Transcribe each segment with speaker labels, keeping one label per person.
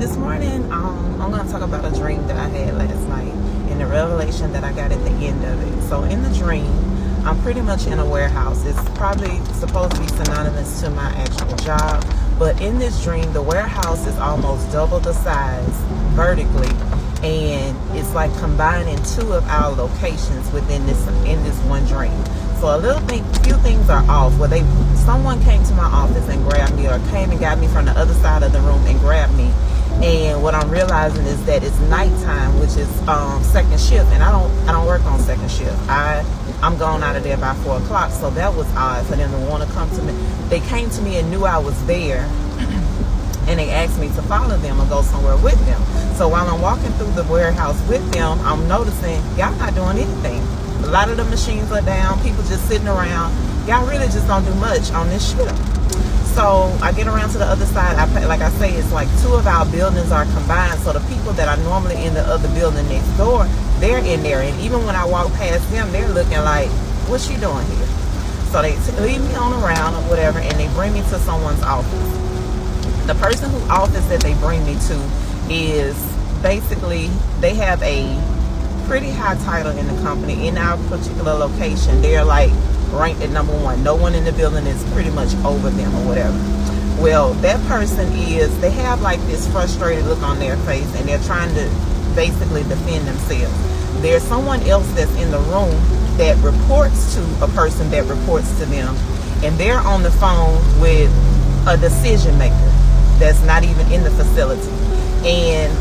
Speaker 1: this morning, I'm going to talk about a dream that I had last night and the revelation that I got at the end of it. So in the dream, I'm pretty much in a warehouse. It's probably supposed to be synonymous to my actual job, but in this dream, the warehouse is almost double the size vertically, and it's like combining two of our locations in this one dream. So few things are off. Someone came to my office and grabbed me, or came and got me from the other side of the room and grabbed me. And what I'm realizing is that it's nighttime, which is second shift, and I don't work on second shift. I'm gone out of there by 4 o'clock. So that was odd for them to want to come to me. They came to me and knew I was there, and they asked me to follow them or go somewhere with them. So while I'm walking through the warehouse with them, I'm noticing y'all not doing anything. A lot of the machines are down, people just sitting around. Y'all really just don't do much on this shift. So I get around to the other side. Like I say, it's like two of our buildings are combined. So the people that are normally in the other building next door, they're in there. And even when I walk past them, they're looking like, what's she doing here? So they leave me on around or whatever, and they bring me to someone's office. The person whose office that they bring me to is basically, they have a pretty high title in the company. In our particular location, they're like ranked at number 1. No one in the building is pretty much over them or whatever. Well, that person they have like this frustrated look on their face, and they're trying to basically defend themselves. There's someone else that's in the room that reports to a person that reports to them, and they're on the phone with a decision maker that's not even in the facility. And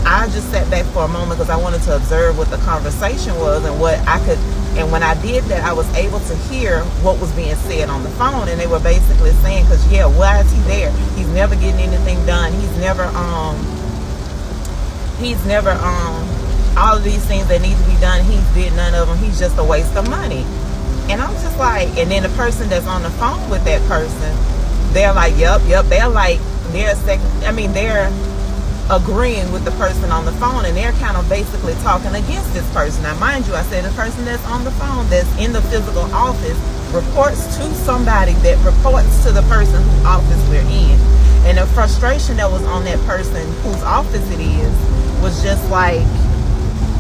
Speaker 1: I just sat back for a moment because I wanted to observe what the conversation was and what I could. And when I did that, I was able to hear what was being said on the phone. And they were basically saying, because why is he there? He's never getting anything done. He's never all of these things that need to be done, he's did none of them. He's just a waste of money. And I'm just like, and then the person that's on the phone with that person, they're like, yep. They're agreeing with the person on the phone, and they're kind of basically talking against this person. Now, mind you, I said the person that's on the phone, that's in the physical office, reports to somebody that reports to the person whose office we're in. And the frustration that was on that person whose office it is was just like,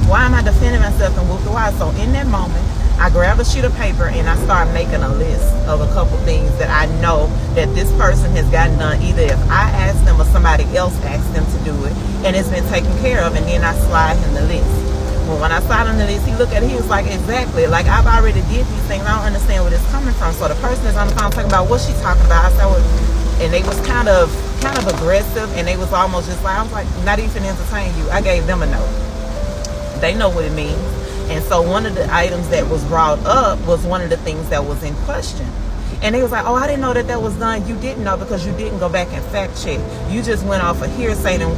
Speaker 1: why am I defending myself and whoop the why? So in that moment, I grabbed a sheet of paper and I started making a list of a couple things that I know that this person has gotten done, either if I asked them or somebody else asked them to do it, and it's been taken care of. And then I slide him the list. Well, when I slide him the list, he looked at it, he was like, exactly, like I've already did these things. I don't understand where it's coming from. So the person that's on the phone talking about, what's she talking about? I said, well, and they was kind of aggressive, and they was almost just like, I was like, not even entertain you. I gave them a note. They know what it means. And so one of the items that was brought up was one of the things that was in question. And they was like, oh, I didn't know that was done. You didn't know because you didn't go back and fact check. You just went off of hearsay and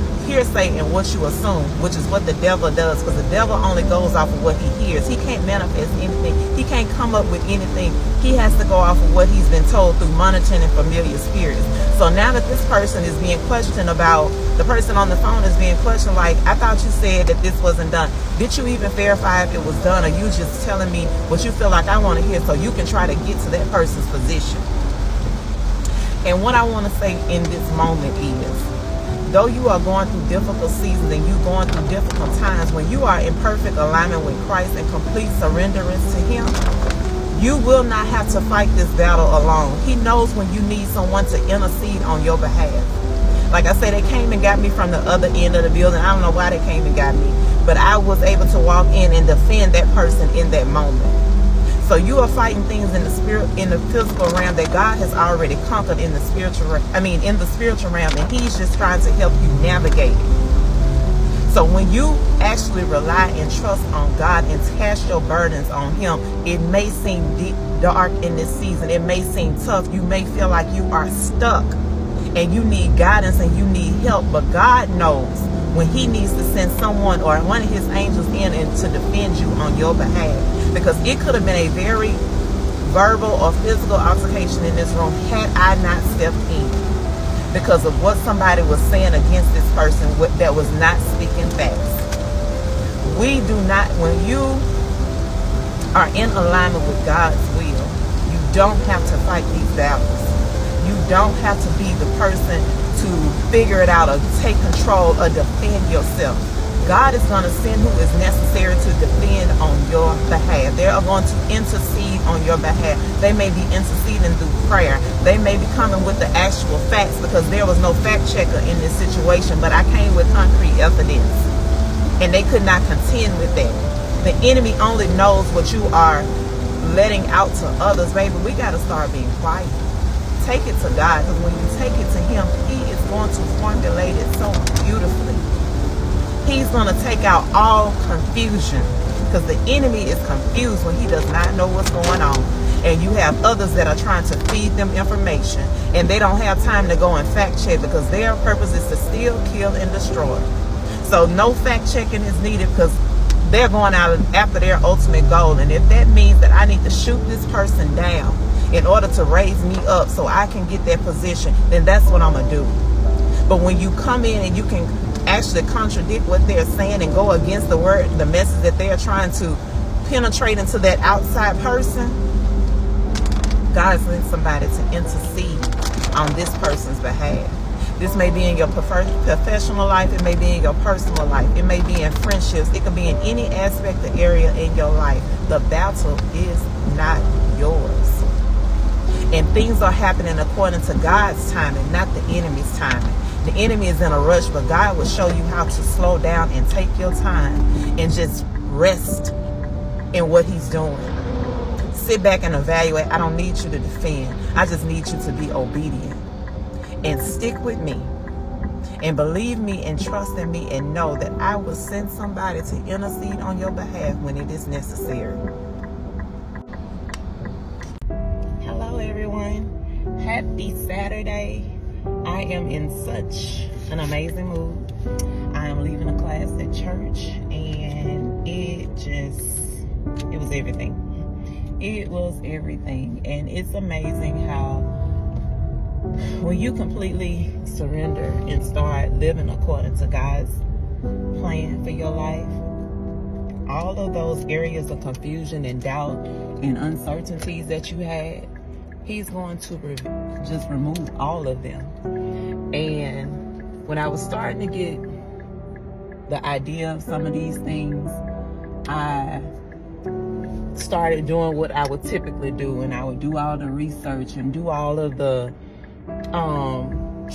Speaker 1: what you assume, which is what the devil does, because the devil only goes off of what he hears. He can't manifest anything. He can't come up with anything. He has to go off of what he's been told through monitoring and familiar spirits. So now that this person is being questioned about, the person on the phone is being questioned like, I thought you said that this wasn't done. Did you even verify if it was done, or you just telling me what you feel like I want to hear so you can try to get to that person's position? And what I want to say in this moment is, though you are going through difficult seasons and you're going through difficult times, when you are in perfect alignment with Christ and complete surrenderance to Him, you will not have to fight this battle alone. He knows when you need someone to intercede on your behalf. Like I said, they came and got me from the other end of the building. I don't know why they came and got me, but I was able to walk in and defend that person in that moment. So you are fighting things in the spirit, in the physical realm that God has already conquered in the spiritual realm, and He's just trying to help you navigate it. So when you actually rely and trust on God and cast your burdens on Him, it may seem deep, dark in this season. It may seem tough. You may feel like you are stuck and you need guidance and you need help, but God knows when He needs to send someone or one of His angels in and to defend you on your behalf. Because it could have been a very verbal or physical altercation in this room had I not stepped in, because of what somebody was saying against this person that was not speaking facts. We do not, when you are in alignment with God's will, you don't have to fight these battles. You don't have to be the person to figure it out or take control or defend yourself. God is going to send who is necessary to defend on your behalf. They are going to intercede on your behalf. They may be interceding through prayer. They may be coming with the actual facts, because there was no fact checker in this situation, but I came with concrete evidence, and they could not contend with that. The enemy only knows what you are letting out to others. Baby, we got to start being quiet. Take it to God, because when you take it to him, he is going to formulate it so beautifully. He's going to take out all confusion, because the enemy is confused when he does not know what's going on. And you have others that are trying to feed them information, and they don't have time to go and fact check, because their purpose is to steal, kill, and destroy. So no fact checking is needed, because they're going out after their ultimate goal. And if that means that I need to shoot this person down in order to raise me up so I can get that position, then that's what I'm going to do. But when you come in and you can actually contradict what they're saying and go against the word, the message that they're trying to penetrate into that outside person, God sent somebody to intercede on this person's behalf. This may be in your professional life. It may be in your personal life. It may be in friendships. It could be in any aspect or area in your life. The battle is not yours. And things are happening according to God's timing, not the enemy's timing. The enemy is in a rush, but God will show you how to slow down and take your time and just rest in what he's doing. Sit back and evaluate. I don't need you to defend. I just need you to be obedient. And stick with me. And believe me and trust in me, and know that I will send somebody to intercede on your behalf when it is necessary. Hello, everyone. Happy Saturday. I am in such an amazing mood. I am leaving a class at church, and it was everything. It was everything. And it's amazing how when you completely surrender and start living according to God's plan for your life, all of those areas of confusion and doubt and uncertainties that you had, he's going to just remove all of them. And when I was starting to get the idea of some of these things, I started doing what I would typically do, and I would do all the research and do all of the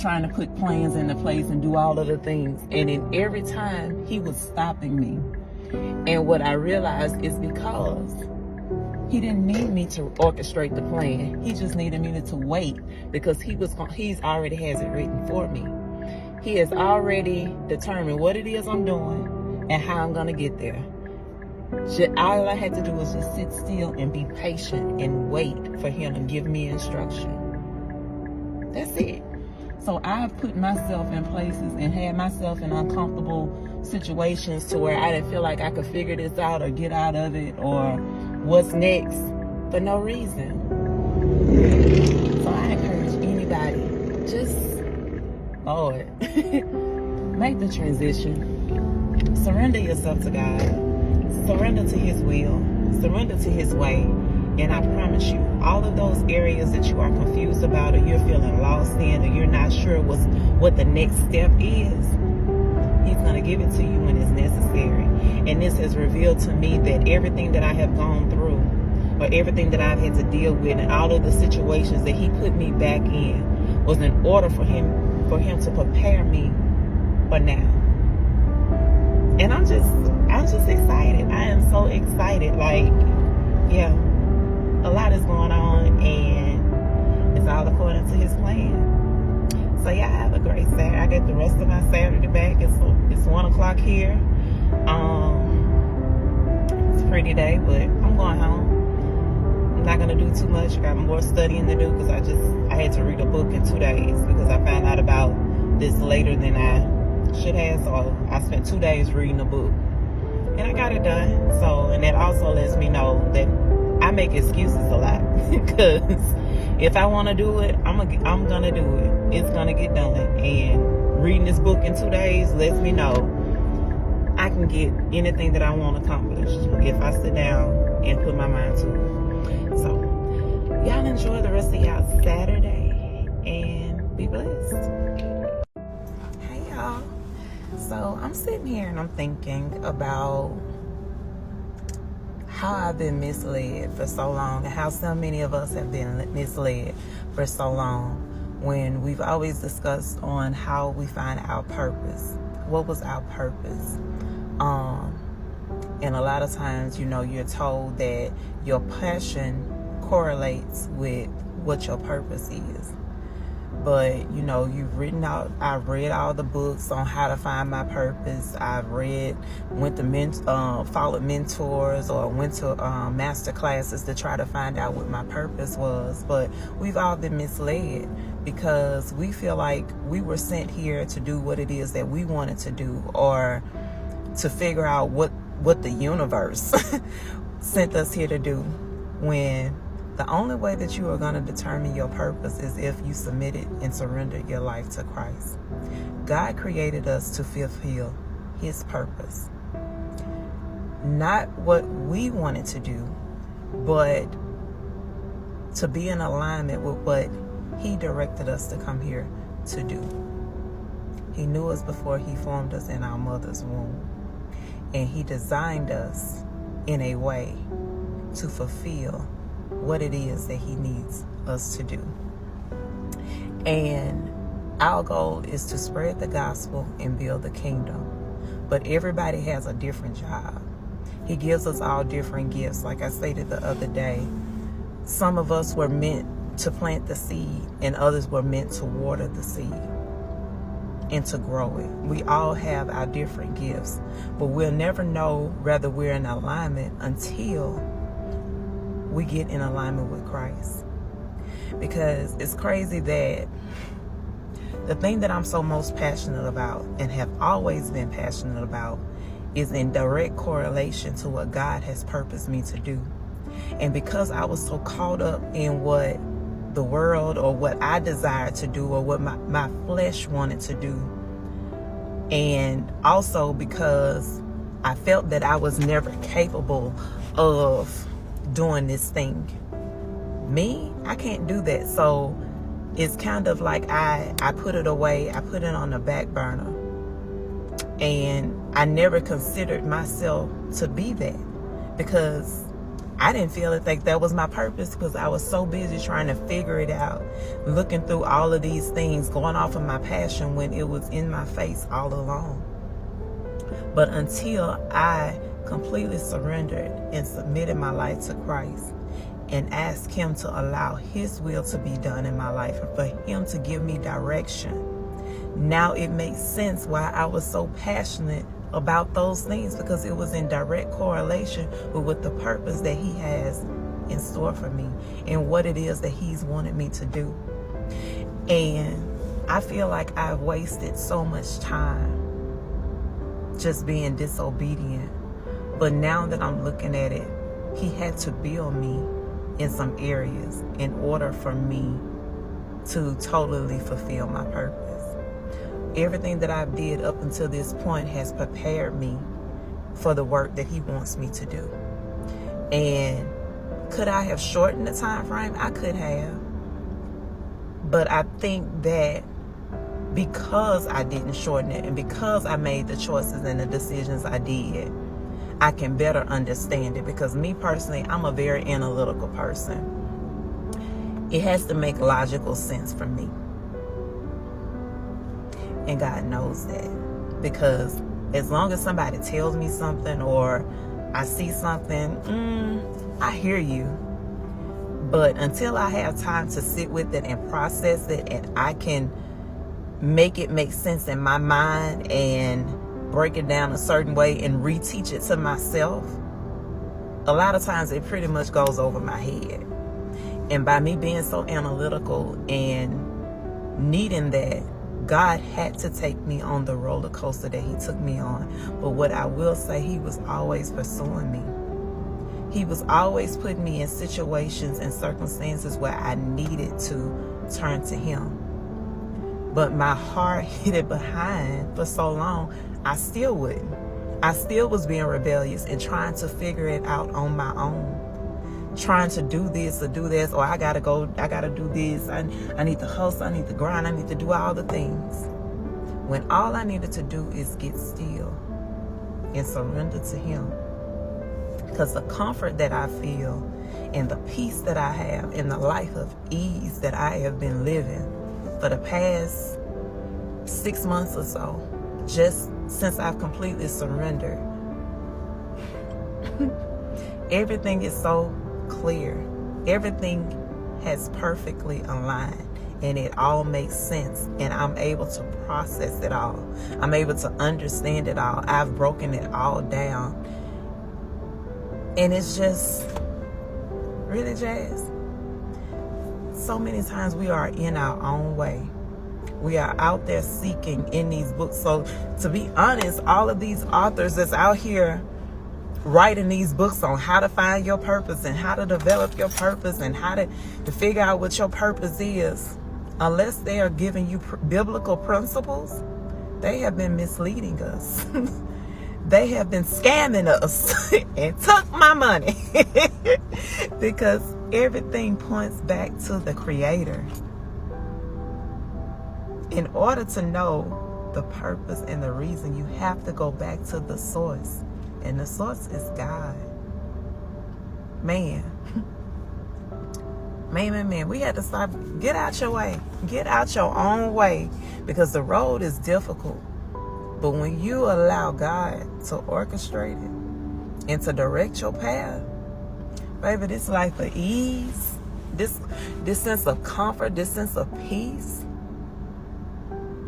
Speaker 1: trying to put plans into place and do all of the things. And then every time he was stopping me. And what I realized is because he didn't need me to orchestrate the plan. He just needed me to wait, because he's already has it written for me. He has already determined what it is I'm doing and how I'm going to get there. All I had to do was just sit still and be patient and wait for him to give me instruction. That's it. So I've put myself in places and had myself in uncomfortable situations to where I didn't feel like I could figure this out or get out of it or what's next for no reason. So I encourage anybody, just, Lord, make the transition. Surrender yourself to God. Surrender to his will. Surrender to his way. And I promise you, all of those areas that you are confused about, or you're feeling lost in, or you're not sure what the next step is, he's going to give it to you when it's necessary. And this has revealed to me that everything that I have gone through, or everything that I've had to deal with, and all of the situations that he put me back in, was in order for him to prepare me for now. And I'm just excited. I am so excited. Like, yeah. A lot is going on, and it's all according to his plan. So yeah, I have a great Saturday. I get the rest of my Saturday back. It's 1 o'clock here. It's a pretty day, but I'm going home. I'm not gonna do too much. I got more studying to do, because I had to read a book in 2 days, because I found out about this later than I should have. So I spent 2 days reading a book, and I got it done. So, and that also lets me know that I make excuses a lot, because if I want to do it, I'm gonna do it. It's gonna get done. And reading this book in 2 days lets me know I can get anything that I want accomplished if I sit down and put my mind to it. So y'all enjoy the rest of y'all Saturday and be blessed. y'all. So I'm sitting here and I'm thinking about how I've been misled for so long, and how so many of us have been misled for so long, when we've always discussed on how we find our purpose. What was our purpose? And a lot of times, you're told that your passion correlates with what your purpose is. But, you've written out, I've read all the books on how to find my purpose. I've went to followed mentors, or went to master classes to try to find out what my purpose was. But we've all been misled, because we feel like we were sent here to do what it is that we wanted to do, or to figure out what the universe sent us here to do, when the only way that you are going to determine your purpose is if you submitted and surrendered your life to Christ. God created us to fulfill His purpose. Not what we wanted to do, but to be in alignment with what He directed us to come here to do. He knew us before He formed us in our mother's womb. And He designed us in a way to fulfill what it is that He needs us to do. And our goal is to spread the gospel and build the kingdom. But everybody has a different job. He gives us all different gifts. Like I stated the other day, some of us were meant to plant the seed, and others were meant to water the seed and to grow it. We all have our different gifts, but we'll never know whether we're in alignment until we get in alignment with Christ. Because it's crazy that the thing that I'm so most passionate about, and have always been passionate about, is in direct correlation to what God has purposed me to do. And because I was so caught up in what the world, or what I desired to do, or what my flesh wanted to do, and also because I felt that I was never capable of doing this thing. I can't do that. So it's kind of like I put it away. I put it on the back burner. And I never considered myself to be that, because I didn't feel like that was my purpose, because I was so busy trying to figure it out, looking through all of these things, going off of my passion when it was in my face all along. But until I completely surrendered and submitted my life to Christ and asked Him to allow His will to be done in my life, and for Him to give me direction, now it makes sense why I was so passionate about those things, because it was in direct correlation with what the purpose that He has in store for me and what it is that He's wanted me to do. And I feel like I've wasted so much time just being disobedient. But now that I'm looking at it, He had to build me in some areas in order for me to totally fulfill my purpose. Everything that I did up until this point has prepared me for the work that He wants me to do. And could I have shortened the time frame? I could have. But I think that because I didn't shorten it, and because I made the choices and the decisions I did, I can better understand it. Because me personally, I'm a very analytical person. It has to make logical sense for me. And God knows that. Because as long as somebody tells me something, or I see something, I hear you. But until I have time to sit with it and process it, and I can make it make sense in my mind and break it down a certain way and reteach it to myself, a lot of times it pretty much goes over my head. And by me being so analytical and needing that, God had to take me on the roller coaster that He took me on. But what I will say, He was always pursuing me. He was always putting me in situations and circumstances where I needed to turn to Him. But my heart hid it behind for so long, I still wouldn't. I still was being rebellious and trying to figure it out on my own. Trying to do this or do this, or I gotta do this, I need to hustle, I need to grind, I need to do all the things. when all I needed to do is get still and surrender to Him. Because the comfort that I feel and the peace that I have and the life of ease that I have been living for the past 6 months or so, just since I've completely surrendered, everything is so clear. Everything has perfectly aligned, and it all makes sense, and I'm able to process it all. I'm able to understand it all. I've broken it all down, and it's just really, Jazz, so many times we are in our own way. We are out there seeking in these books. So to be honest, all of these authors that's out here writing these books on how to find your purpose and how to develop your purpose and how to figure out what your purpose is, unless they are giving you biblical principles, they have been misleading us. They have been scamming us and took my money. Because everything points back to the Creator. In order to know the purpose and the reason, you have to go back to the source. And the source is God. Man. Man. We had to stop. Get out your way. Get out your own way. Because the road is difficult. But when you allow God to orchestrate it and to direct your path, baby, this life of ease, this sense of comfort, this sense of peace,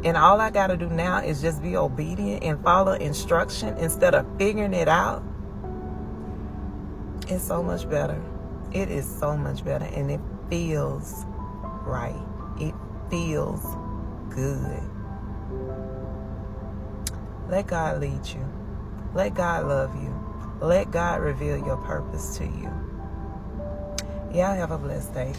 Speaker 1: and all I got to do now is just be obedient and follow instruction instead of figuring it out. It's so much better. It is so much better. And it feels right. It feels good. Let God lead you. Let God love you. Let God reveal your purpose to you. Y'all have a blessed day.